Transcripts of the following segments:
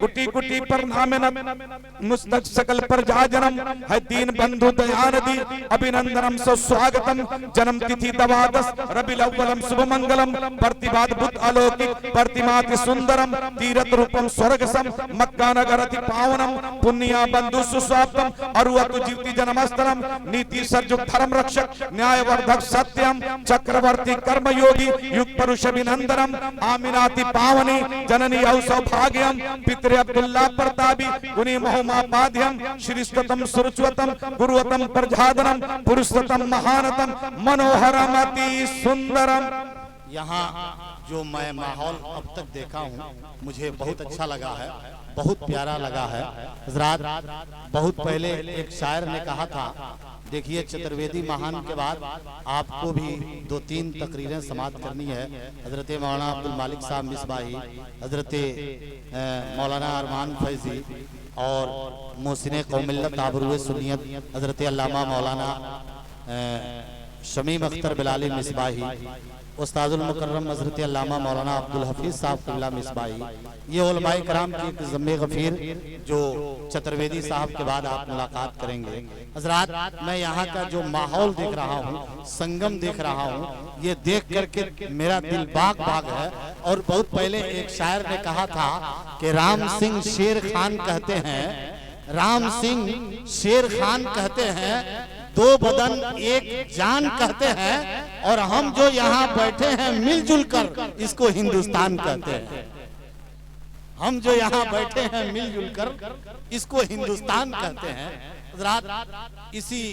कुटी कुटी पर मुस्तक सकल पर जा जन्म है दीन बंधु दयानदी अभिनंदनम सुस्वागतम जन्म तिथि दवादश रबीउल अव्वलम शुभ मंगलम प्रतिभात बुद्ध अलौकिक प्रतिमाति सुंदरम तीरथ रूपम स्वर्गसम मक्का नगर अति पावनम पुण्या बंधु सुस्वाप्तम अरुवतु जीवति जन्मस्थलम नीति सर्जुक धर्म रक्षक न्यायवर्धक सत्यम चक्रवर्ती कर्मयोगी युग पुरुष अभिनंदनम आमिनाति पावनी जननी सौभाग्यम पितृ अब्दुल्ला प्रतापी गुणी मोहमापाध्यम श्रीस्ततम सुरच्वतम गुरुवतम प्रजादनम पुरुषतम महानतम मनोहरम अति सुंदरम। यहाँ जो मैं माहौल अब तक देखा हूँ मुझे बहुत अच्छा लगा है, बहुत प्यारा लगा है। हजरात, बहुत पहले एक शायर ने कहा था, देखिए चतुर्वेदी महान के बाद आपको भी 2-3 तकरीरें समाप्त करनी है। हजरत मौलाना अब्दुल मालिक साहब मिसबाही, हजरत मौलाना अरमान फैजी और मोहसिन कौमिल्लत आबरूए सुन्नियत हजरत अल्लामा मौलाना शमीम अख्तर बिलाली मिसबाही, उस्तादुल मुकर्रम हजरत अल्लामा मौलाना अब्दुल हफीज साहब किबला मिसबाही, ये उलमाए कराम की एक ज़म्मे गफीर जो चतुर्वेदी साहब के बाद आप मुलाकात करेंगे। हजरात, मैं यहाँ का जो माहौल देख रहा हूँ, संगम देख रहा हूँ, ये देख करके मेरा दिल बाग बाग है। और बहुत पहले एक शायर ने कहा था कि राम सिंह शेर खान कहते हैं, राम सिंह शेर खान कहते हैं, 2 बदन एक जान कहते हैं, और हम जो यहाँ बैठे हैं मिलजुल कर इसको हिंदुस्तान कहते हैं। हम जो यहाँ बैठे हैं मिलजुल कर इसको हिंदुस्तान कहते हैं। हज़रात, इसी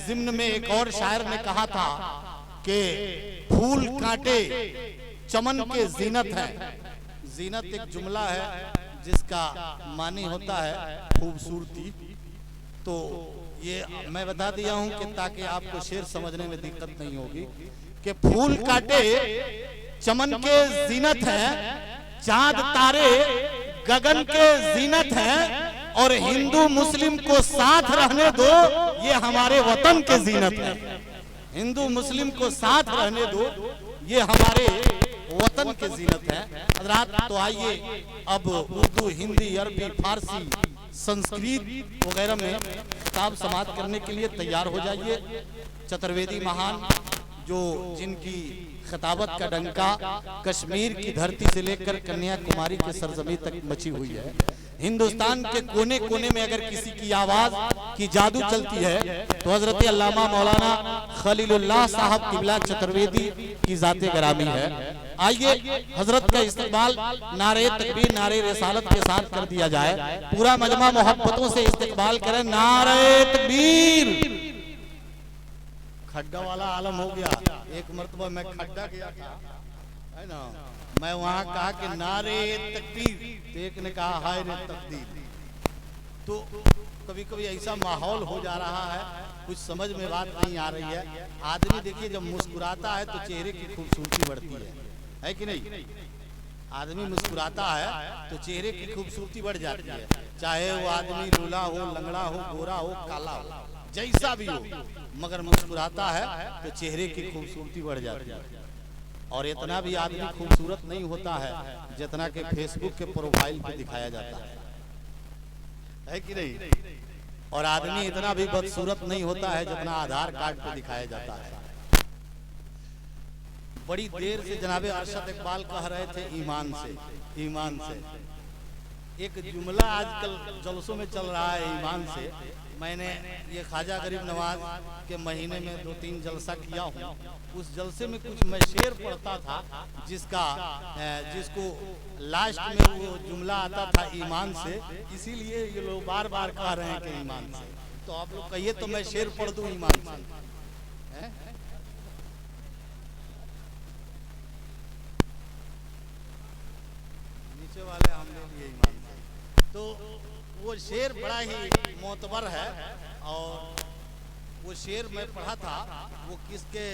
ज़िम्न में एक और शायर ने कहा था कि फूल कांटे चमन के जीनत है। जीनत एक जुमला है जिसका मानी होता है खूबसूरती। तो ये मैं बता दिया हूं कि ताकि आपको शेर समझने में दिक्कत नहीं होगी कि फूल काटे चमन के जीनत है, चांद तारे गगन के जीनत है, और हिंदू मुस्लिम को साथ रहने दो, ये हमारे वतन के जीनत है। हिंदू मुस्लिम को साथ रहने दो, ये हमारे वतन के जीनत है। हज़रात, तो आइए अब उर्दू, हिंदी, अरबी, फारसी, संस्कृत वगैरह में खिताब समाप्त करने के लिए तैयार हो जाइए। चतुर्वेदी महान जो जिनकी खिताबत का डंका कश्मीर की धरती से लेकर कन्याकुमारी के सरजमी तक मची हुई है। हिंदुस्तान के कोने कोने में अगर किसी की आवाज की जादू चलती है तो हजरत अल्लामा मौलाना खलीलुल्लाह साहब किबला चतुर्वेदी की जाते गरामी है। आइए हजरत का इस्तकबाल नारे तकबीर, नारे रिसालत के साथ कर दिया जाए। पूरा मजमा मोहब्बतों से इस्तकबाल करें। नारे तकबीर। खड्डा वाला आलम हो गया। एक मरतबा मैं खड्डा गया था, है ना, मैं वहां कहा कि नारे तकबीर, तो एक ने कहा हाय रे तकदीर। तो कभी कभी ऐसा माहौल हो जा रहा है, कुछ समझ में बात नहीं आ रही है। आदमी देखिए जब मुस्कुराता है तो चेहरे की खूबसूरती बढ़ती है कि नहीं? आदमी मुस्कुराता है तो चेहरे की खूबसूरती बढ़ जाती है, चाहे वो आदमी लूला हो, लंगड़ा हो, गोरा हो, काला हो, जैसा भी हो, मगर मुस्कुराता है तो चेहरे की खूबसूरती बढ़ जाती है। और इतना भी आदमी खूबसूरत नहीं होता है जितना कि फेसबुक के प्रोफाइल पे दिखाया जाता है कि नहीं? और आदमी इतना भी बदसूरत नहीं होता है जितना आधार कार्ड पे दिखाया जाता है। बड़ी देर से जनाबे अरशद इकबाल कह रहे थे ईमान से, ईमान से। एक जुमला आजकल जलसों में चल रहा है, ईमान से। मैंने ये ख्वाजा गरीब नवाज के महीने में 2-3 जलसा किया हूँ। उस जलसे में कुछ मैं शेर पढ़ता था जिसको लास्ट में वो जुमला आता था ईमान से, इसीलिए ये लोग बार बार कह रहे हैं कि ईमान से। तो आप लोग कहिए तो मैं शेर पढ़ दूं ईमान से। नीचे वाले हमने लिए ईमान से। तो वो शेर बड़ा ही मोतबर है, और वो शेर मैं पढ़ा था, वो किसके,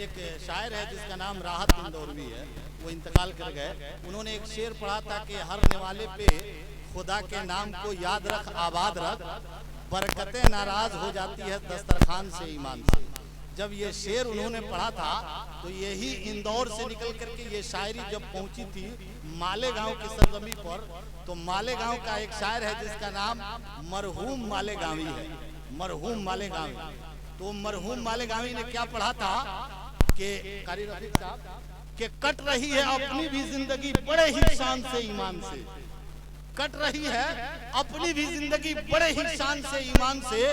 एक शायर है जिसका नाम राहत इंदौरवी है, वो इंतकाल कर गए। उन्होंने एक शेर पढ़ा था कि हर निवाले पे खुदा के नाम को याद रख, आबाद रख, बरकतें नाराज हो जाती है दस्तरखान से ईमान से। जब ये शेर उन्होंने पढ़ा था तो यही इंदौर से निकल करके ये शायरी जब पहुंची थी मालेगांव की सरजमी पर, तो मालेगांव का एक शायर है जिसका नाम मरहूम मालेगांवी है, मरहूम मालेगांवी। तो मरहूम मालेगांवी ने क्या पढ़ा था कि कारी रफीक साहब कि कट रही है अपनी भी जिंदगी बड़े ही शान से ईमान से, कट रही है अपनी भी जिंदगी बड़े ही शान से ईमान से,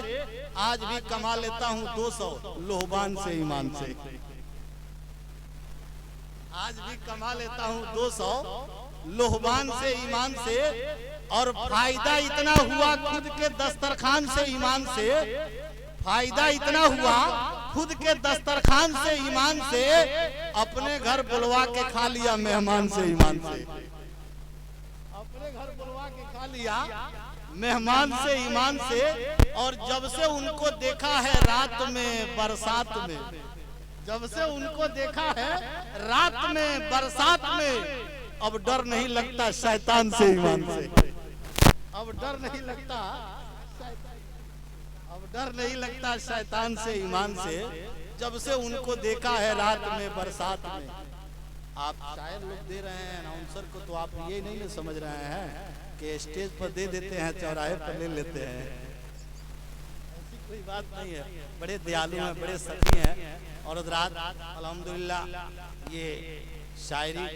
आज भी कमा लेता हूँ 200 लोहबान से ईमान से, आज भी कमा लेता हूँ 200 लोहबान से ईमान से, और फायदा इतना हुआ खुद के दस्तरखान से ईमान से, फायदा इतना हुआ खुद के दस्तरखान से ईमान से, अपने घर बुलवा के खा लिया मेहमान से ईमान से, अपने घर बुलवा के खा लिया मेहमान से ईमान से। और जब से उनको देखा है रात में बरसात में, जब से उनको देखा है रात में बरसात में, अब डर नहीं लगता शैतान से ईमान से, अब डर नहीं लगता, अब डर नहीं लगता शैतान से ईमान से, जब से उनको देखा है रात में बरसात में। आप शायर लोग दे रहे हैं अनाउंसर को, तो आप ये नहीं समझ रहे हैं कि स्टेज पर दे देते हैं चौराहे पर ले लेते हैं, ऐसी कोई बात नहीं है। बड़े दयालु हैं, बड़े सती हैं। और रात अल्हम्दुलिल्लाह ये शायरी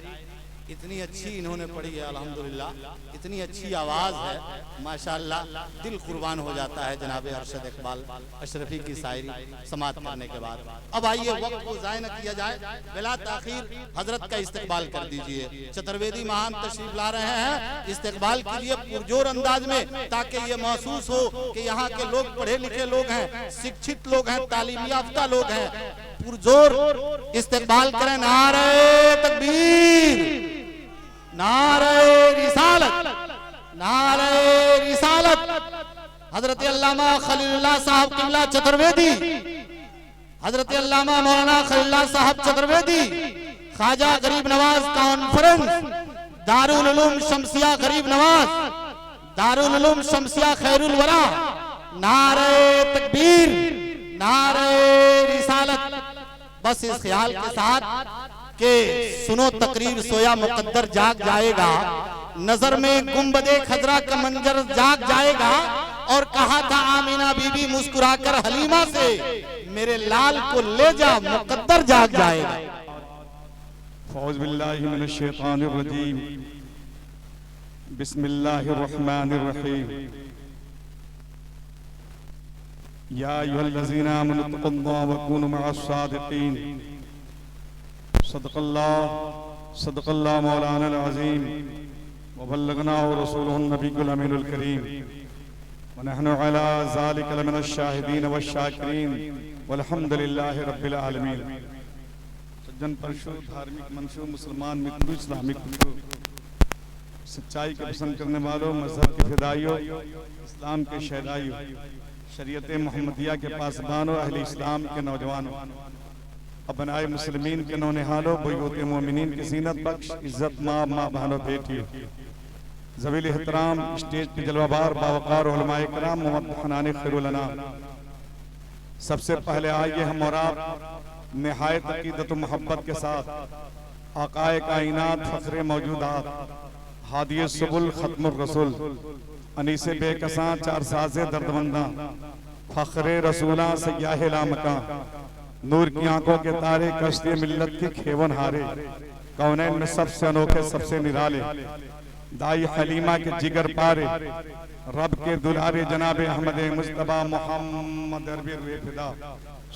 इतनी अच्छी इन्होंने पढ़ी है, अल्हम्दुलिल्लाह इतनी अच्छी आवाज है माशाअल्लाह, दिल कुर्बान हो जाता है जनाब अरशद इकबाल अशरफी की शायरी समाप्त करने के बाद। अब आइए वक्त को ज़ाय न किया जाए, बिला ताखीर हजरत का इस्तकबाल कर दीजिए। चतुर्वेदी महान तशरीफ ला रहे हैं, इस्तकबाल कीजिए पुरजोर अंदाज में, ताकि ये महसूस हो कि यहाँ के लोग पढ़े लिखे लोग हैं, शिक्षित लोग हैं, तालीम याफ्ता लोग हैं। पुरजोर इस्तकबाल करें। नारे तकबीर, नारे रिसालत, नारे रिसालत। हजरत अल्लामा खलीलुल्लाह साहब किबला चतुर्वेदी, हजरत अल्लामा मौलाना खलीलुल्लाह साहब चतुर्वेदी, ख्वाजा गरीब नवाज कॉन्फ्रेंस, दारुल उलूम शमसिया गरीब नवाज, दारुल उलूम शमसिया खैरुल वरा। नारे तकबीर, नारे रिसालत। बस इस ख्याल के साथ के सुनो तकरीर सोया मुकद्दर जाग जाएगा, नजर में गुंबदे खजरा का मंजर जाग जाएगा। और कहा था आमीना बीबी मुस्कुराकर हलीमा से, मेरे लाल को ले जा मुकद्दर जाग जाएगा। फौज बिल्लाहि मिनश शैतानिर रजीम, बिस्मिल्लाहिर रहमानिर रहीम। या अय्युहल्लज़ीना आमनू तक़ुल्लाह व कूनू मअस सादिक़ीन। सदक़ल्लाह मौलाना अज़ीम व बल्लगना रसूलुहुन नबियुल अमीनुल करीम व नहनु अला ज़ालिका लमिनश शाहिदीन व शाकिरीन वल्हम्दुलिल्लाहि रब्बिल आलमीन। सज्जन परिशुद्ध धार्मिक मंशूर मुसलमान मित्रों, इस्लामिक मित्रों, सच्चाई के पसंद करने वालों, मजहब के फिदाइयों, इस्लाम के शहदाइयों, शरीयत मोहम्मदिया के पासबानों, अहले इस्लाम के नौजवानों, अपनाए मुस्लिमीन के नौनिहालों, बुयूत मोमिनीन की ज़ीनत बख्श इज्जत माँ बहनों बेटियों, ज़वील एहतराम स्टेज पे जलवाबार बावकार उलमाए किराम मुहम्मद खैरुल अनाम। सबसे पहले आइए हम और आप निहायत अकीदत व मोहब्बत के साथ आकाए कायनात फ़ख्रे मौजूदात हादिये सुबुल खत्मुर रसूल अनीसे बेकसां चार साजे दर्दमंदा फ़ख्रे रसूला सयाहे लामका नूर की आंखों के तारे कश्ती मिल्लत के खेवन हारे कौनैन में सबसे अनोखे सबसे निराले दाई हलीमा के जिगर पारे रब के दुलारे जनाबे अहमद मुस्तफा मोहम्मद अरबी फिदा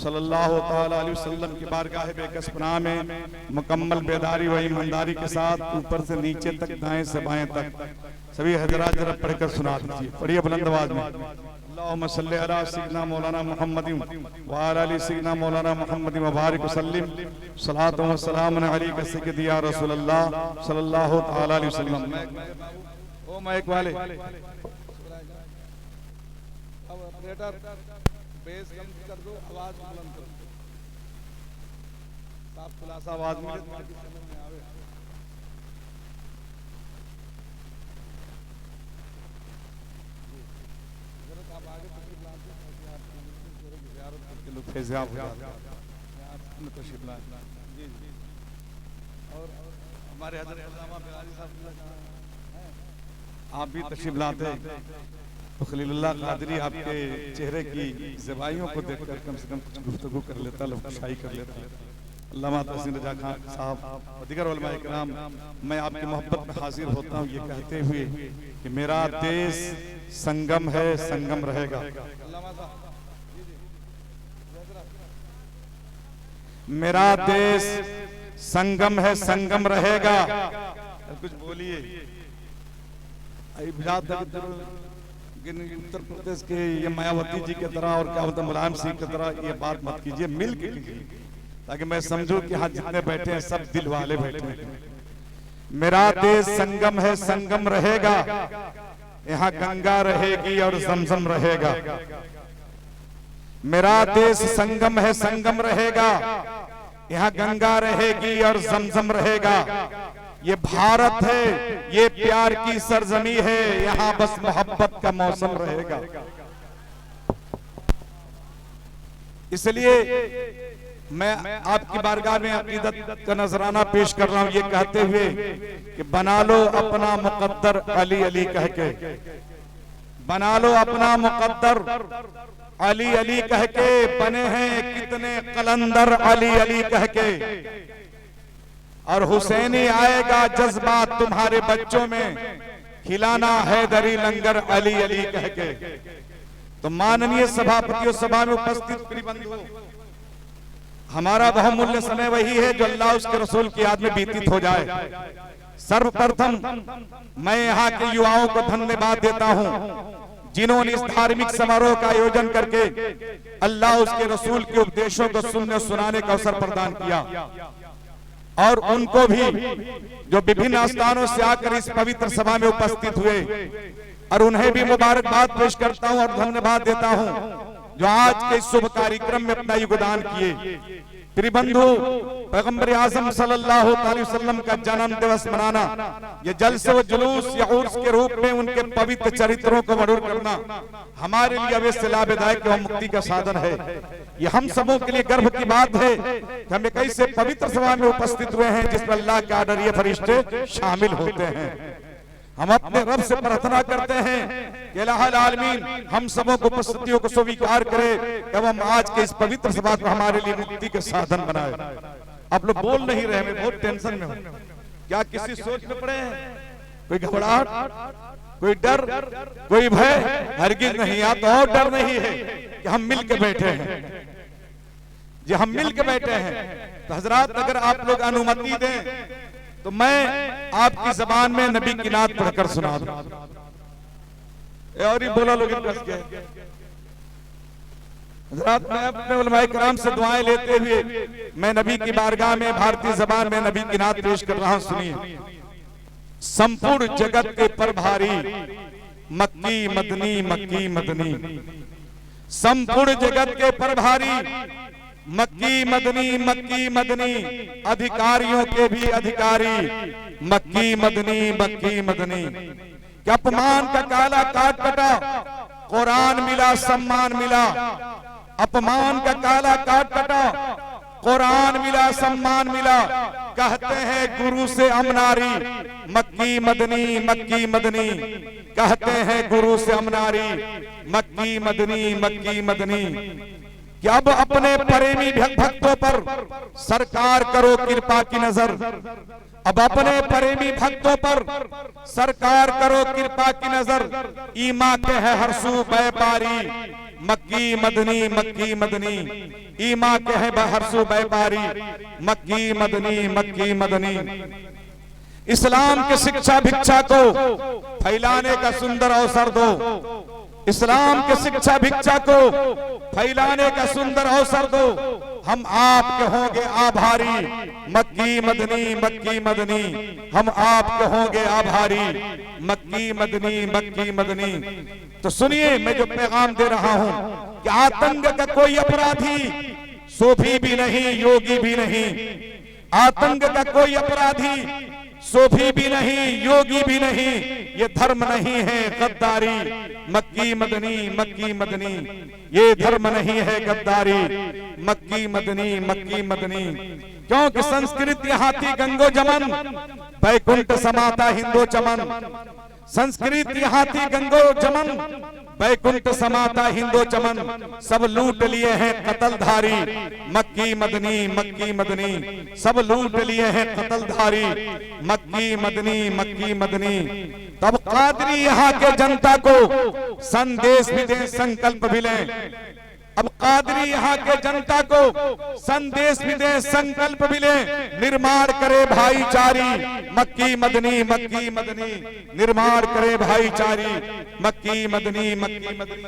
सल्लल्लाहु ताला अलैहि वसल्लम की बारगाह बेकसपना में मुकम्मल बेदारी व ईमानदारी के साथ ऊपर से नीचे तक दाएं से बाएं तक सभी हजरात जरा पढ़कर सुना दीजिए। पढ़िए बुलंद आवाज में। अल्लाहुम्मा सल्ली अला सय्यिदना मौलाना मुहम्मदिन व अला आलि सय्यिदना मौलाना मुहम्मदिन व बारिक वसल्लिम सलातो व सलामुन अलैका सय्यिदी या रसूलल्लाह सल्लल्लाहु ताला अलैहि वसल्लम। ओ माइक वाले अब ऑपरेटर बेस कम कर दो, आवाज बुलंद करो, साफ खुलासा आवाज में समझ में आवे। आप आगे तक जियारत करके लोग फैज़याब हो जाते हैं। अपने तशरीफ लाए। जी जी। और हमारे हज़रत अल्लामा बिलाली साहब आप भी तशरीफ लाते तो खलीलुल्लाह कादरी आपके चेहरे की ज़िबाइयों को देखकर कम से कम कुछ गुफ्तगू कर लेता, लफ्ज़शाई कर लेता। अल्लामा तहसीन रजा खान साहब और दीगर उलमा इकराम, मैं आपकी मोहब्बत में हाजिर होता हूँ ये कहते हुए कि मेरा देश संगम है, संगम रहेगा। मेरा देश संगम है, संगम रहेगा। कुछ बोलिए। उत्तर प्रदेश के ये मायावती जी की तरह और क्या होता मुलायम सिंह की तरह ये बात मत कीजिए, मिल के कीजिए, ताकि मैं समझूं कि हाँ जितने बैठे हैं सब दिल वाले बैठे हैं। मेरा देश संगम है, संगम रहेगा। यहाँ गंगा रहेगी और जमजम रहेगा। मेरा देश संगम है, संगम रहेगा। यहाँ गंगा रहेगी और जमजम रहेगा। ये भारत है, ये प्यार की सरजमी है, यहाँ बस मोहब्बत का मौसम रहेगा। इसलिए मैं आपकी बारगाह में अकीदत का नजराना पेश कर रहा हूं ये कहते हुए कि बना लो अपना मुकद्दर अली अली कह के, बना लो अपना मुकद्दर अली अली कह के। बने हैं कितने कलंदर अली अली कह के, और हुसैनी आएगा जज्बात तुम्हारे बच्चों में, खिलाना हैदरी लंगर अली अली कह के। तो माननीय सभापतियों, सभा में उपस्थित प्रियबंधुओं, हमारा बहुमूल्य समय वही है जो अल्लाह उसके रसूल की याद में व्यतीत हो जाए। सर्वप्रथम मैं यहाँ के युवाओं को धन्यवाद देता हूँ जिन्होंने इस धार्मिक समारोह का आयोजन करके अल्लाह उसके रसूल के उपदेशों को सुनने सुनाने का अवसर प्रदान किया, और उनको भी जो विभिन्न स्थानों से आकर इस पवित्र सभा में उपस्थित हुए, और उन्हें भी मुबारकबाद पेश करता हूं और धन्यवाद देता हूं जो आज के शुभ कार्यक्रम में अपना योगदान किए। प्रियबंधु, पैगंबर आज़म सल्लल्लाहु अलैहि वसल्लम का जन्म दिवस मनाना, ये जलसे व जुलूस या उर्स के रूप में उनके पवित्र चरित्रों को मधुर करना हमारे लिए अवश्य लाभदायक एवं मुक्ति का साधन है। ये हम सबों के लिए गर्व की बात है कि हम एक ऐसे पवित्र सभा में उपस्थित हुए हैं जिसमें अल्लाह के आदरणीय फरिश्ते शामिल होते हैं। हम अपने रब से प्रार्थना करते हैं कि इलाहुल आलमीन हम सबों को उपस्थितियों को स्वीकार करे एवं आज के इस पवित्र सभा को हमारे लिए मुक्ति के साधन बनाए। आप लोग बोल नहीं रहे, मैं बहुत टेंशन में हूँ। क्या किसी सोच में पड़े हैं? कोई घबराहट, कोई डर, कोई भय? हरगिज नहीं। या तो और डर नहीं है कि हम मिल के बैठे हैं, जी हम मिल के बैठे हैं। तो हजरात, अगर आप लोग अनुमति दें तो मैं आपकी जबान में नबी की नात पढ़कर सुना दूं। और ही बोला लोग कस के। हजरात, मैं अपने उलमाए किराम से दुआएं लेते हुए मैं नबी की बारगाह में भारतीय जबान में नबी की नात पेश कर रहा हूं। सुनिए। संपूर्ण जगत के प्रभारी मक्की मदनी, मक्की मदनी, संपूर्ण जगत के प्रभारी मक्की मदनी, मक्की मदनी, अधिकारियों के भी अधिकारी मक्की मदनी, मक्की मदनी। क्या अपमान का काला काट कटा, कुरान मिला, सम्मान मिला। अपमान का काला काट कटा, कुरान मिला, सम्मान मिला। कहते हैं गुरु से अमनारी, मक्की मदनी, मक्की मदनी। कहते हैं गुरु से अमनारी, मक्की मदनी, मक्की मदनी। कि अब अपने प्रेमी भक्तों पर सरकार करो कृपा की नजर। अब अपने प्रेमी भक्तों पर सरकार करो कृपा की नजर। ईमा के है हरसू व्यापारी, मक्की मदनी, मक्की मदनी। ईमा के है हरसू व्यापारी, मक्की मदनी, मक्की मदनी। इस्लाम की शिक्षा भिक्षा को फैलाने का सुंदर अवसर दो। इस्लाम की शिक्षा भिक्षा को फैलाने का सुंदर अवसर दो। हम आपके होंगे आभारी, मक्की मदनी, मक्की मदनी। हम आपके होंगे आभारी, मक्की मदनी, मक्की मदनी। तो सुनिए, मैं जो पैगाम दे रहा हूं कि आतंक का कोई अपराधी सूफी भी नहीं, योगी भी नहीं। आतंक का कोई अपराधी सोफी भी नहीं, योगी भी नहीं, ये धर्म नहीं है गद्दारी। मक्की मदनी, मक्की मदनी, ये धर्म नहीं है गद्दारी। मक्की मदनी, मक्की मदनी, क्योंकि संस्कृत यहाँ थी गंगो जमन, बैकुंठ समाता हिंदो चमन। संस्कृत यहाँ थी गंगो जमन, बैकुंठ समाता हिंदो चमन। सब लूट लिए हैं कतलधारी। मक्की मदनी, मक्की मदनी, सब लूट लिए हैं कतलधारी। मक्की मदनी, मक्की मदनी, तब कादरी यहाँ के जनता को संदेश भी दें, संकल्प भी लें। अब कादरी यहाँ के जनता को संदेश भी दे, संकल्प भी ले, निर्माण करे भाईचारी। मक्की मदनी, मक्की मदनी, निर्माण करे भाईचारी। मक्की मदनी, मक्की मदनी।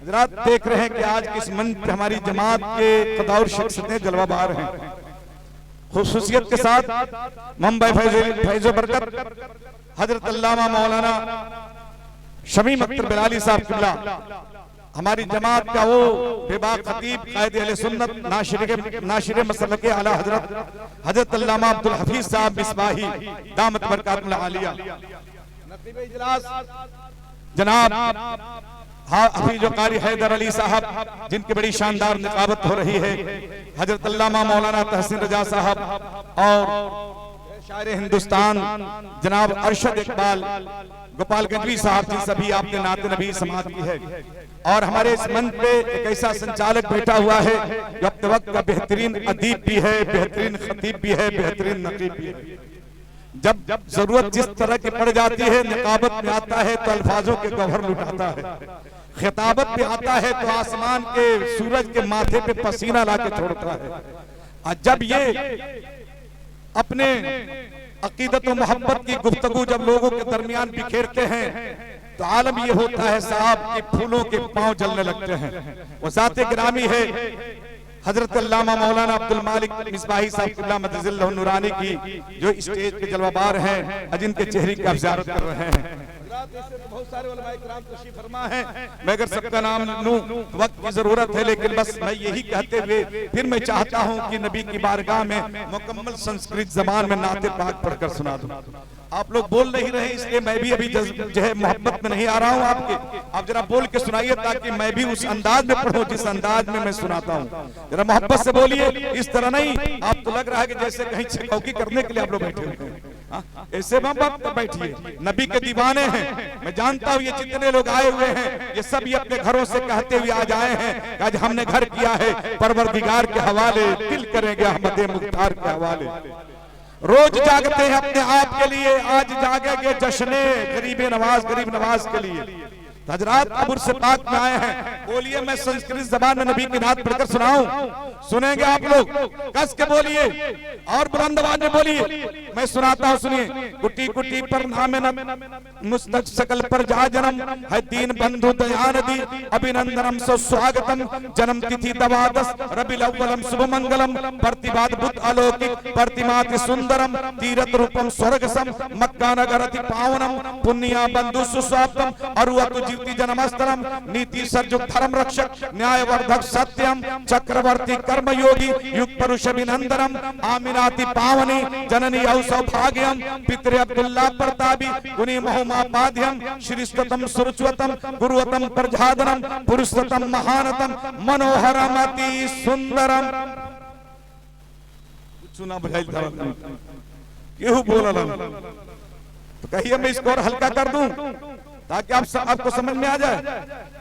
हजरात देख रहे हैं कि आज किस मंच पे हमारी जमात के कदौर शख्सियतें जलवाबार हैं। खुसूसियत के साथ मुंबई फैज़ो बरकत हजरत अल्लामा मौलाना शमीम अख्तर बिलाली साहब किबला, हमारी जमात का वो बेबाक खतीब, कायद अहले सुन्नत, नाशिर मसलक आला हजरत अल्लामा अब्दुल हफीज साहब मिसबाही दामत बरकातुल आलिया, नकीब इजलास जनाब हाफिज कारी हैदर अली साहब, जिनकी बड़ी शानदार निकाबत हो रही है, हजरत अल्लामा मौलाना तहसीन रजा साहब, और शायर हिंदुस्तान जनाब अरशद इकबाल गोपालगंजवी साहब जी, सभी आपके नाते नबी समाज की है। और हमारे इस मंच पे एक ऐसा संचालक बैठा हुआ है जो अपने वक्त का बेहतरीन अदीब भी है, बेहतरीन खतीब भी है, बेहतरीन नकीब भी है। जब जरूरत जिस तरह की पड़ जाती है, निकाबत में आता है तो अल्फाजों के गौहर लुटाता है, खिताबत पे आता है तो आसमान के सूरज के माथे पे पसीना लाके छोड़ता है। और जब ये अपने अकीदत और मोहब्बत की गुफ्तगू जब लोगों के दरमियान बिखेरते हैं तो आलम ये होता है साहब कि फूलों के पांव जलने लगते हैं। वो ज़ाते गिरामी है हजरत अल्लामा मौलाना अब्दुल मालिक मिसबाही साहब किबला मदजिल्लहु नूरानी की, जो स्टेज पे जलवाबार हैं, जिनके चेहरे की आप ज़ियारत कर रहे हैं। बहुत सारे उलमाए किराम तशरीफ फरमा हैं, मैं अगर सबका नाम लूं वक्त की जरूरत है, लेकिन बस मैं यही कहते हुए फिर मैं चाहता हूं कि नबी की बारगाह में मुकम्मल संस्कृत जबान में नाते पाक पढ़कर सुना दूं। आप लोग बोल नहीं रहे, इसलिए मैं भी अभी जो है मोहब्बत में नहीं आ रहा हूं आपके। आप जरा बोल के सुनाइए ताकि मैं भी उस अंदाज में पढ़ूं जिस अंदाज में मैं सुनाता हूं। जरा मोहब्बत से बोलिए, इस तरह नहीं आप तो लग रहा है कि जैसे कहीं छिकौकी करने के लिए आप लोग बैठे हुए हैं। ऐसे मोहब्बत बैठिए, नबी के दीवाने हैं। मैं जानता हूं ये जितने लोग आए हुए हैं ये सब ये अपने घरों से कहते हुए आज आए हैं कि आज हमने घर किया है परवरदिगार के हवाले, दिल करेंगे अहमद मुख्तार के हवाले। रोज जागते हैं अपने आप के लिए, आज जागेंगे जश्ने गरीब नवाज के लिए। हजरात अब उर्स पाक में आए हैं, बोलिए मैं संस्कृत जबान में नबी की नात पढ़कर सुनाऊं? सुनेंगे आप लोग? कस के बोलिए और बुलंद आवाज में बोलिए, मैं सुनाता हूं, सुनिए। कुटी कुटी पर नामे मुस्तक सकल पर जा जन्म है दीन बंधु दयानदी, अभिनंदनम सुस्वागतम, जन्म तिथि दवादस रबिल अव्वलम शुभ मंगलम, प्रतिभात बुत अलौकिक प्रतिमाति सुंदरम, तीरथ रूपम स्वर्गसम, मक्का नगर अति पावनम, पुण्या बंधु सुस्वाप्तम, अरुवतु जीवति जन्मस्थलम, नीति सर्जुक धर्म रक्षक, न्यायवर्धक सत्यम, चक्रवर्ती कर्मयोगी, युग पुरुष अभिनंदनम, आमिनाति पावनी जननी औ सौभाग्यम, पितृ अब्दुल्ला प्रतापी गुणी मोहमापाध्यम, श्रीस्ततम सुरुचवतम, गुरुवतम प्रजादनम, पुरुषतम महानतम, मनोहरम अति सुंदरम। सुना बुझाइल केहू बोललन तो कहिए मैं इसको और हल्का कर दूं ताकि आपको समझ में आ जाए।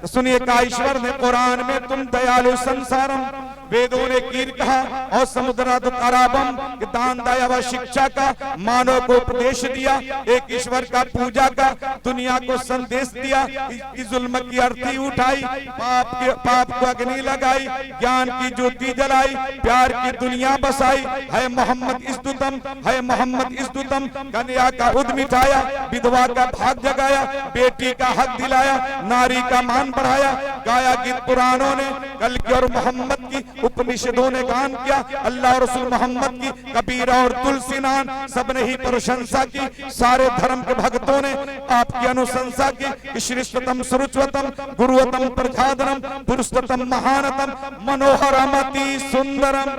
तो सुनिए, का ईश्वर ने कुरान में तुम दयालु संसारम, वेदों ने कीर कहा और समुद्र ताराबम, दान दया व शिक्षा का मानव को उपदेश दिया, एक ईश्वर का पूजा का दुनिया को संदेश दिया, इसकी जुल्म की अर्थी उठाई, पाप को अग्नि लगाई, ज्ञान की ज्योति जलाई, प्यार की दुनिया बसाई, है मोहम्मद इस्तुतम, है मोहम्मद इस्तुतम, कन्या का उद मिटाया, विधवा का भाग जगाया, बेटी का हक दिलाया, नारी का मान बढ़ाया, गाया गीत पुराणों ने, कल की और मोहम्मद की उपनिषदों ने गान किया, अल्लाह और रसूल मोहम्मद की कबीर और तुलसी नान सबने ही प्रशंसा की, सारे धर्म के भक्तों ने आपकी अनुशंसा की। श्रेष्ठतम सुरुचवतम, गुरुवतम प्रजादनम, पुरुषोत्तम महानतम, मनोहरम अति सुंदरम।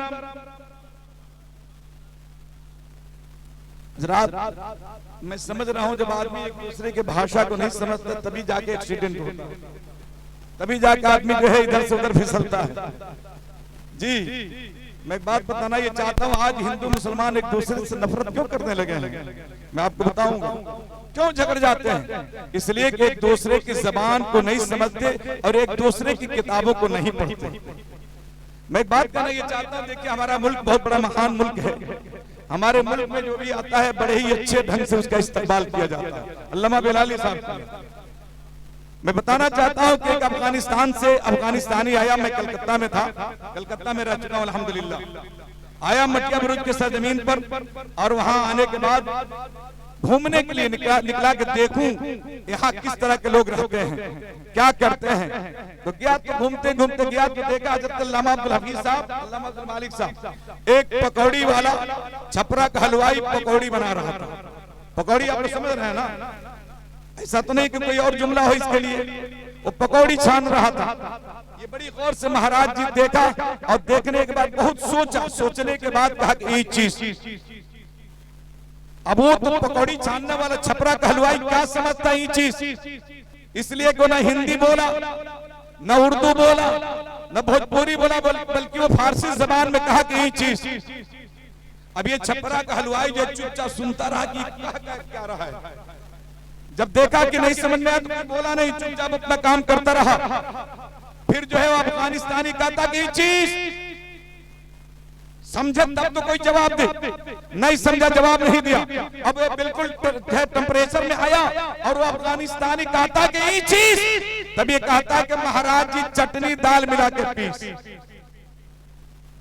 हजरात मैं समझ रहा हूं जब आदमी एक दूसरे के भाषा को नहीं समझता तभी जाके एक्सीडेंट होता है, तभी जाके आदमी जो है इधर से उधर फिसलता है। जी मैं एक बात बताना ये चाहता हूं, आज हिंदू मुसलमान एक दूसरे से नफरत क्यों करने लगे हैं? मैं आपको बताऊंगा क्यों झगड़ जाते हैं। इसलिए कि एक दूसरे की जबान को नहीं समझते और एक दूसरे की किताबों को नहीं पढ़ते। मैं एक बात कहना ये चाहता हूं, देखिए हमारा मुल्क बहुत बड़ा महान मुल्क है। हमारे मुल्क में जो भी आता है बड़े ही अच्छे ढंग से उसका इस्तेमाल किया जाता है। अल्लामा बिलाली साहब, मैं बताना चाहता हूं कि एक अफगानिस्तान से अफगानिस्तानी आया, मैं कलकत्ता में था, कलकत्ता में रह चुका हूं अल्हम्दुलिल्लाह। आया मटिया बुरुज के सरजमीन पर और वहां आने के बाद घूमने के लिए निकला कि देखूं यहाँ किस तरह के लोग रहते हैं, क्या करते हैं। तो गया, तो घूमते घूमते गया तो देखा हज़रत अल्लामा अब्दुल हफीज साहब, अल्लामा अब्दुल मालिक साहब एक पकौड़ी वाला, छपरा का हलवाई पकौड़ी बना रहा था। पकौड़ी आप लोग समझ रहे हैं ना, ऐसा तो नहीं कि कोई और जुमला हो इसके लिए, वो पकौड़ी छान रहा था। ये बड़ी गौर से महाराज जी देखा और देखने के बाद बहुत सोचा, सोचने के बाद कहा कि ये चीज, अब वो तो पकौड़ी छानने वाला छपरा का हलवाई क्या समझता है ये चीज, इसलिए को ना हिंदी बोला, न उर्दू बोला, न भोजपुरी बोला, बल्कि वो फारसी जबान में कहा कि ये चीज। अब ये छपरा का हलवाई जो चुपचाप सुनता रहा कि क्या रहा है। जब देखा कि नहीं समझ में आया तो बोला नहीं, चुपचाप अपना काम करता रहा। फिर जो है वो अफगानिस्तानी कहता कि ये चीज समझे तब तो कोई जवाब दे, नहीं समझा जवाब नहीं दिया। अब बिल्कुल टेम्परेचर में आया और वो अफगानिस्तानी कहता कि ये चीज, तब ये कहता कि महाराज जी चटनी दाल मिला के पीस।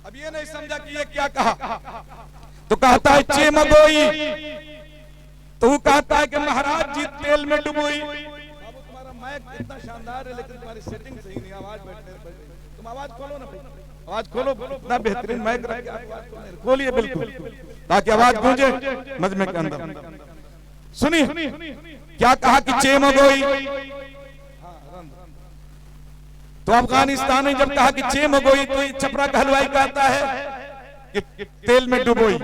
अब ये नहीं समझा कि ये क्या कहा, तो कहता है चे मगोई, तो वो कहता है कि महाराज जी तेल में डुबोई। तुम्हारा माइक इतना शानदार है लेकिन तुम्हारी सेटिंग सही नहीं, आवाज बैठने, तुम आवाज खोलो ना भाई, आवाज खोलो, इतना बेहतरीन माइक रख के खोलिए बिल्कुल ताकि आवाज गूंजे मजमे के अंदर। सुनिए क्या कहा कि चे मगोई, तो अफगानिस्तान ने जब कहा कि चे मगोई तो छपरा का हलवाई कहता है कि तेल में डुबोई।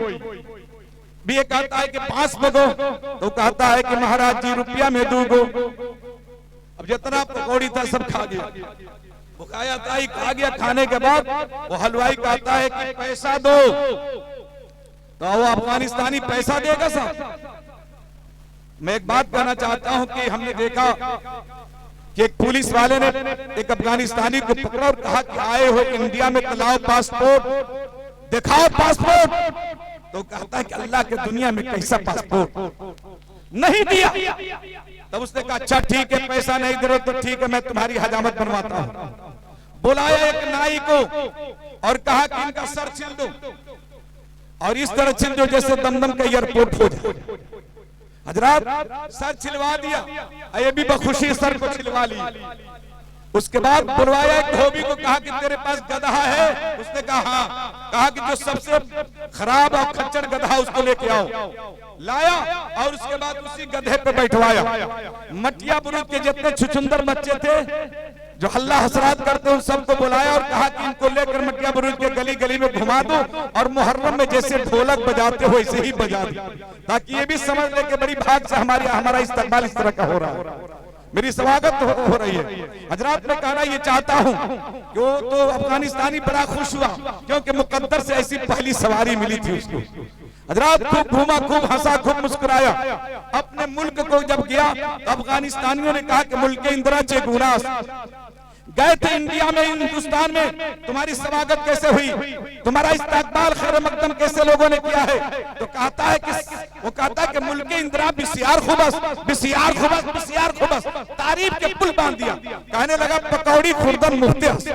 भी ये कहता है कि पांच मगो, तो कहता है कि महाराज जी रुपया में दूगो। अब जितना पकौड़ी था सब खा गया, बुकाया ताई खा गया। खाने के बाद वो हलवाई कहता है कि पैसा दो, तो वो अफगानिस्तानी पैसा देगा साहब। मैं एक बात कहना चाहता हूं कि हमने देखा कि एक पुलिस वाले ने एक अफगानिस्तानी को पकड़ा और कहा कि आए हो इंडिया में तो लाओ पासपोर्ट, दिखाओ पासपोर्ट। तो कहता है कि अल्लाह के दुनिया में कैसा पासपोर्ट, नहीं दिया। तब उसने कहा अच्छा ठीक है, पैसा नहीं दे रहे तो ठीक है, मैं तुम्हारी हजामत बनवाता हूं। बुलाया एक नाई को और कहा कि इनका सर छिल दो, और इस तरह छिल दो जैसे दमदम का एयरपोर्ट हो जाए। हजरात सर छिलवा दिया, ये भी बखुशी सर को छिलवा लिया। उसके बाद बुलवाया एक धोबी को, कहा कि तेरे पास गधा है? उसने कहा हाँ। कहा कि जो सबसे खराब और खच्चर गधा उसको लेके आओ। लाया और उसके बाद उसी गधे पे बैठवाया। मटिया बुरुज के जितने छुछुंदर बच्चे थे जो हल्ला हसरात करते उन सबको बुलाया और कहा कि इनको लेकर मटिया बुरुज के गली गली में घुमा दो और मुहर्रम में जैसे ढोलक बजाते हो ऐसे ही बजा दो, ताकि ये भी समझ ले कि बड़ी भाग से हमारा इस्तेमाल इस तरह का हो रहा है, मेरी स्वागत हो रही है। हजरात मैं कहना ये चाहता हूं कि वो तो अफगानिस्तानी बड़ा खुश हुआ क्योंकि मुकद्दर से ऐसी पहली सवारी मिली थी उसको। हजरात खूब घूमा, खूब हंसा, खूब मुस्कुराया। अपने मुल्क को जब गया तो अफगानिस्तानियों ने कहा कि मुल्क इंदिरा चे गुनास, गए थे इंडिया में, हिंदुस्तान में, तुम्हारी स्वागत कैसे हुई, तुम्हारा इस्तकबाल खैर मकदम कैसे लोगों ने किया है। तो कहता है कि वो कहता है कि मुल्क इंदिरा बिसियार खुबस, बिसियार खुबस, बिसियार खुबस, तारीफ के पुल बांध दिया। कहने लगा पकौड़ी खुर्दन मुफ्तियस,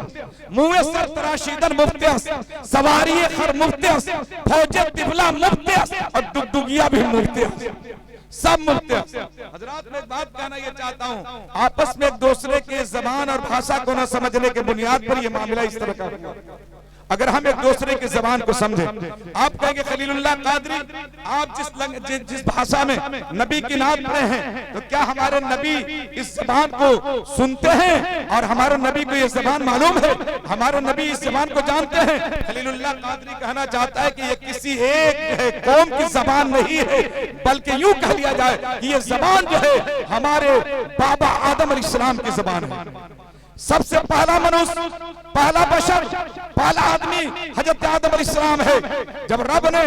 मुँह सर तराशीदन मुफ्तियस, सवारी खर मुफ्तियस, फौजे तिबला मुफ्तियस और दुगदुगिया भी मुफ्तियस, सब मुफ्त। हजरात मैं एक बात कहना ये चाहता हूँ, आपस में एक दूसरे के जबान और भाषा को न समझने के बुनियाद पर यह मामला इस तरह का। अगर हम एक दूसरे की जबान को समझे। आप कहेंगे खलीलुल्लाह कादरी, आप जिस भाषा में नबी की नात पढ़े हैं, तो क्या हमारे नबी इस जबान को सुनते हैं और हमारे नबी को ये जबान मालूम है? हमारे नबी इस जबान को जानते हैं? खलीलुल्लाह कादरी कहना चाहता है कि ये किसी एक कौम की जबान नहीं है, बल्कि यूं कह लिया जाए कि ये जबान जो है हमारे बाबा आदम अलैहिस्सलाम की जबान है। सबसे पहला मनुष्य, पहला बशर, पहला आदमी हजरत आदम अलैहिस्सलाम है। जब रब ने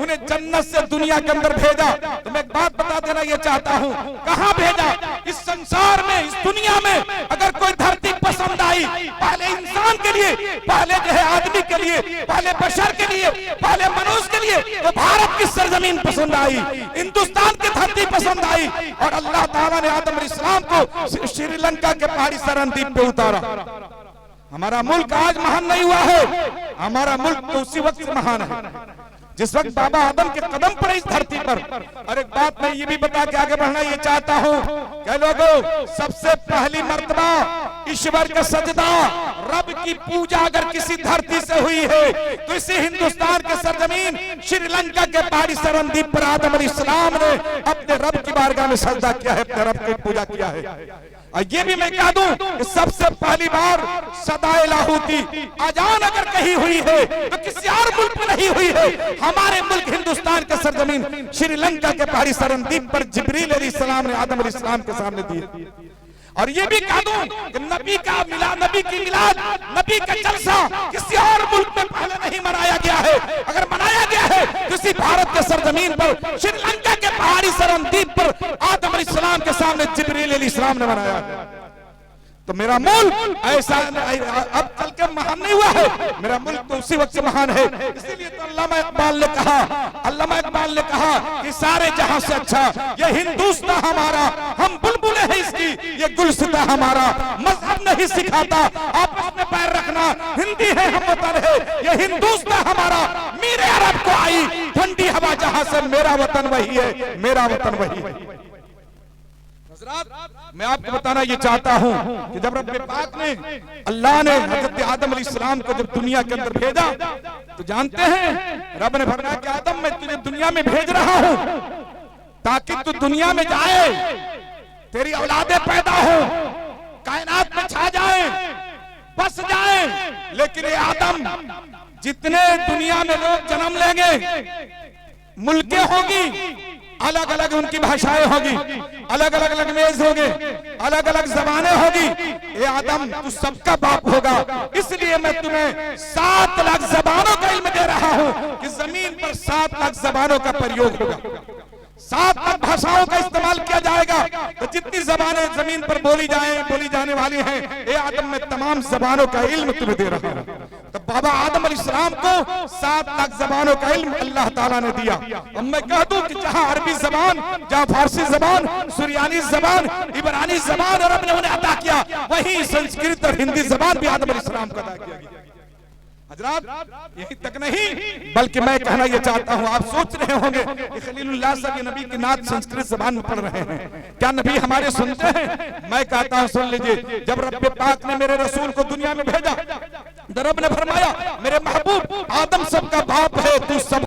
उन्हें जन्नत से दुनिया के अंदर भेजा, तो मैं एक बात बता देना ये चाहता हूँ, कहाँ भेजा? इस संसार में, इस दुनिया में अगर कोई धरती पसंद आई, पहले इंसान के लिए, पहले जो है आदमी के लिए, पहले बशर के लिए, पहले मनुष्य के लिए, तो भारत की सरजमीन पसंद आई, हिंदुस्तान की धरती पसंद आई। और अल्लाह ताला ने आदम अलैहिस्सलाम को श्रीलंका के पहाड़ी सरहद पे उतारा। हमारा मुल्क आज महान नहीं हुआ है, हमारा मुल्क तो उसी वक्त से महान है जिस वक्त बाबा आदम के कदम पड़े इस धरती पर। और एक बात मैं ये भी बता के आगे बढ़ना ये चाहता हूँ कि लोगों, सबसे पहली मर्तबा ईश्वर का सजदा, रब की पूजा अगर किसी धरती से हुई है, तो इसी हिंदुस्तान के सरजमीन श्रीलंका के पहाड़ी सरहद पर आदम अलैहिस्सलाम ने अपने रब की बारगाह में सजदा किया है, अपने रब की पूजा किया है। और ये भी मैं कह दूं कि सबसे पहली बार सदाए लाहूती अजान अगर कहीं हुई है, तो किसी और मुल्क में नहीं हुई है, हमारे मुल्क हिंदुस्तान के सरजमीन श्रीलंका के पहाड़ी सरहद पर जिब्रील अलैहिस्सलाम ने आदम अलैहिस्सलाम के सामने दिए। और ये भी कह दूं कि नबी की मिलाद, नबी का जलसा किसी और मुल्क में पहले नहीं मनाया गया है। अगर मनाया गया है, किसी भारत के सरजमीन पर श्रीलंका के पहाड़ी सरहद पर आदम अलैहिस्सलाम के सामने जिब्रील अलैहिस्सलाम ने मनाया है। तो मेरा मुल्क ऐसा अब चल के महान नहीं हुआ है, मेरा मुल्क तो उसी वक्त से महान है। इसीलिए तो अल्लामा इकबाल ने कहा कि सारे जहां से अच्छा ये हिंदुस्तान हमारा, हम बुलबुलें हैं इसकी, ये गुलसिता हमारा। मजहब नहीं सिखाता आपस में पैर रखना, हिंदी है हम वतन है, ये हिंदुस्तान हमारा। मेरे अरब को आई ठंडी हवा जहां से, मेरा वतन वही है, मेरा वतन वही है। मैं आपको बताना ये चाहता हूं कि जब रब पाक ने, अल्लाह ने हजरत आदम अलैहिस्सलाम को जब दुनिया के अंदर भेजा, तो जानते हैं रब ने फरमाया कि आदम मैं तुझे दुनिया में भेज रहा हूं ताकि तू दुनिया में जाए, तेरी औलादे पैदा हो, कायनात में छा जाए, बस जाए। लेकिन ये आदम, जितने दुनिया में लोग जन्म लेंगे, मुल्कें होगी, अलग अलग उनकी भाषाएं होगी, अलग अलग लैंग्वेज होंगे, अलग अलग जबानें होगी, ये आदम तू सबका बाप होगा। इसलिए मैं तुम्हें 7 लाख जबानों का इल्म दे रहा हूं कि जमीन पर 7 लाख जबानों का प्रयोग होगा, 7 लाख भाषाओं का इस्तेमाल किया जाएगा। तो जितनी जबानें जमीन पर बोली जाने वाली हैं, ये आदम में तमाम जबानों का इल्म तुम्हें दे रहा हूं। तो बाबा आदम अलैहिस्सलाम को 7 लाख जबानों का इल्म अल्लाह ताला ने दिया। अब मैं कह दूं कि जहां अरबी जबान, जहां फारसी जबान, सुरियानी जबान, इब्रानी जबान रब ने उन्हें अता किया, वहीं संस्कृत और हिंदी जबान भी आदम अलैहिस्सलाम को अता किया गया। हजरात यही तक नहीं, बल्कि मैं कहना यह चाहता हूं, आप सोच रहे होंगे कि खलीलुल्लाह साहब ये नबी की नात संस्कृत जबान में पढ़ रहे हैं, क्या नबी हमारे सुनते हैं? मैं कहता हूं सुन लीजिए, जब रब पाक ने मेरे रसूल को दुनिया में भेजा, तो रब ने फरमाया मेरे महबूब आदम सबका बाप है, तू सब